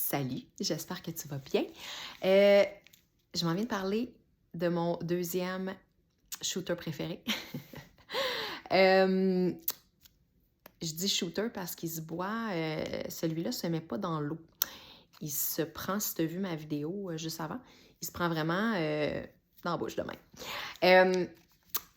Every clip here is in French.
Salut, j'espère que tu vas bien. Je m'en viens de parler de mon deuxième shooter préféré. Je dis shooter parce qu'il se boit, celui-là se met pas dans l'eau. Il se prend, si tu as vu ma vidéo juste avant, il se prend vraiment dans la bouche de même.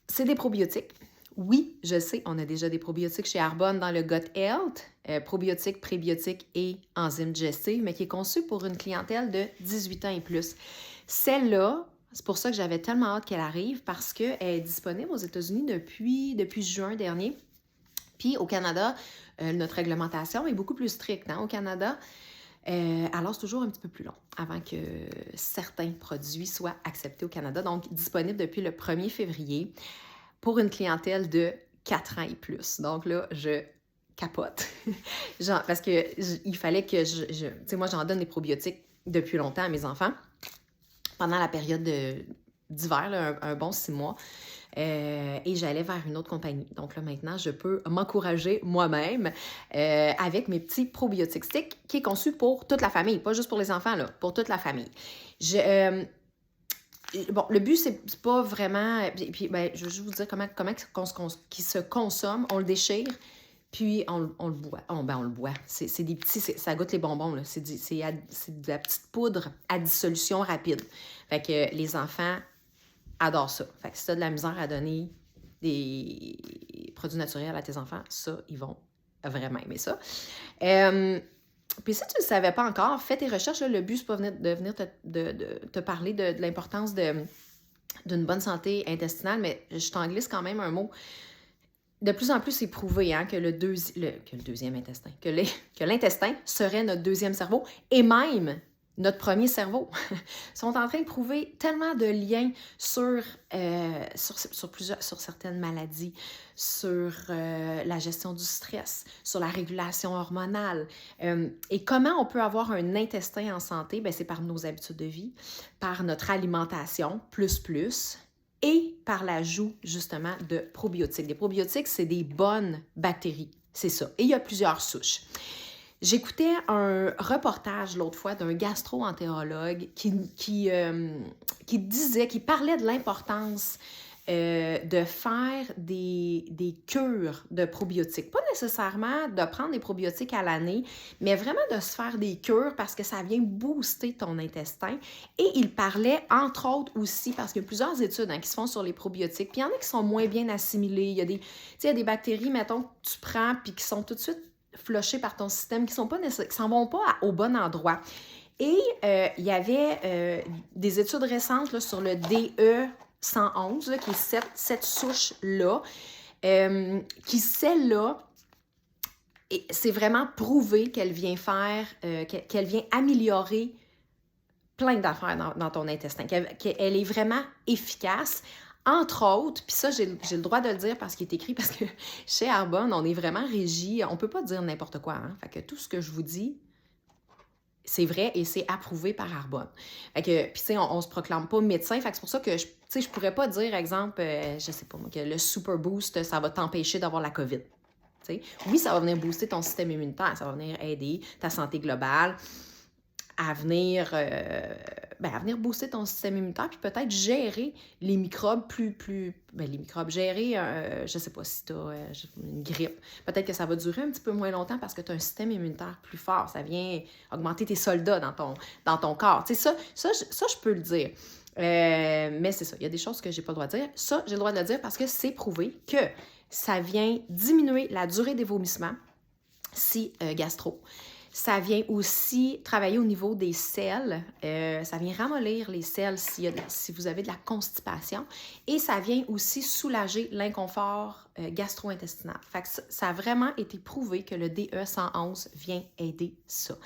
C'est des probiotiques. Oui, je sais, on a déjà des probiotiques chez Arbonne dans le Gut Health, probiotiques, prébiotiques et enzymes digestifs, mais qui est conçu pour une clientèle de 18 ans et plus. Celle-là, c'est pour ça que j'avais tellement hâte qu'elle arrive, parce qu'elle est disponible aux États-Unis depuis juin dernier. Puis au Canada, notre réglementation est beaucoup plus stricte. Au Canada, alors c'est toujours un petit peu plus long avant que certains produits soient acceptés au Canada. Donc, disponible depuis le 1er février pour une clientèle de 4 ans et plus. Donc là, je capote. Parce qu'il fallait que tu sais, moi, j'en donne des probiotiques depuis longtemps à mes enfants. Pendant la période d'hiver, là, un bon 6 mois. Et j'allais vers une autre compagnie. Donc là, maintenant, je peux m'encourager moi-même avec mes petits probiotiques sticks qui est conçu pour toute la famille, pas juste pour les enfants, là, pour toute la famille. Bon, le but, c'est pas vraiment... Puis, ben, je vais juste vous dire comment qui se consomme. On le déchire, puis on le boit. On le boit. C'est des petits... Ça goûte les bonbons, là. C'est de la petite poudre à dissolution rapide. Fait que les enfants adorent ça. Fait que si tu as de la misère à donner des produits naturels à tes enfants, ça, ils vont vraiment aimer ça. Puis si tu ne le savais pas encore, fais tes recherches. Là, le but, c'est pas de venir te parler de l'importance d'une bonne santé intestinale, mais je t'en glisse quand même un mot. De plus en plus, c'est prouvé que le deuxième intestin, que l'intestin serait notre deuxième cerveau et même notre premier cerveau. Ils sont en train de prouver tellement de liens sur certaines maladies, sur la gestion du stress, sur la régulation hormonale. Et comment on peut avoir un intestin en santé? Bien, c'est par nos habitudes de vie, par notre alimentation, et par l'ajout, justement, de probiotiques. Les probiotiques, c'est des bonnes bactéries, c'est ça. Et il y a plusieurs souches. J'écoutais un reportage l'autre fois d'un gastro-entérologue qui parlait de l'importance de faire des cures de probiotiques. Pas nécessairement de prendre des probiotiques à l'année, mais vraiment de se faire des cures parce que ça vient booster ton intestin. Et il parlait, entre autres aussi, parce qu'il y a plusieurs études qui se font sur les probiotiques, puis il y en a qui sont moins bien assimilées. Il y a des bactéries, mettons, que tu prends, puis qui sont tout de suite flushées par ton système, qui s'en vont pas au bon endroit. Et il y avait des études récentes là, sur le DE111, là, qui est cette souche-là, qui, celle-là, c'est vraiment prouvé qu'elle vient faire, qu'elle vient améliorer plein d'affaires dans ton intestin, qu'elle est vraiment efficace. Entre autres, puis ça, j'ai le droit de le dire parce qu'il est écrit, parce que chez Arbonne, on est vraiment régi, on peut pas dire n'importe quoi. Fait que tout ce que je vous dis, c'est vrai et c'est approuvé par Arbonne. Fait que, puis tu sais, on se proclame pas médecin, fait que c'est pour ça que, je pourrais pas dire, exemple, je sais pas moi, que le Super Boost, ça va t'empêcher d'avoir la COVID. T'sais. Oui, ça va venir booster ton système immunitaire, ça va venir aider ta santé globale, à venir booster ton système immunitaire, puis peut-être gérer les microbes les microbes, gérer, je sais pas si tu as une grippe. Peut-être que ça va durer un petit peu moins longtemps parce que tu as un système immunitaire plus fort. Ça vient augmenter tes soldats dans ton corps. Tu sais, ça, je peux le dire. Mais c'est ça, il y a des choses que j'ai pas le droit de dire. Ça, j'ai le droit de le dire parce que c'est prouvé que ça vient diminuer la durée des vomissements, si gastro. Ça vient aussi travailler au niveau des selles. Ça vient ramollir les selles si vous avez de la constipation. Et ça vient aussi soulager l'inconfort gastro-intestinal. Fait que ça a vraiment été prouvé que le DE111 vient aider ça.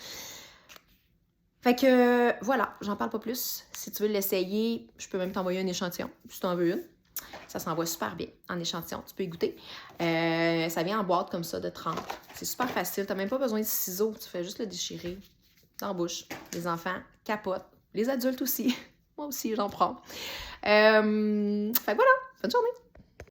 Fait que voilà, j'en parle pas plus. Si tu veux l'essayer, je peux même t'envoyer un échantillon, si tu en veux une. Ça s'envoie super bien en échantillon. Tu peux y goûter. Ça vient en boîte comme ça de 30. C'est super facile. Tu n'as même pas besoin de ciseaux. Tu fais juste le déchirer dans la bouche. Les enfants capotent. Les adultes aussi. Moi aussi, j'en prends. Fait que voilà. Bonne journée.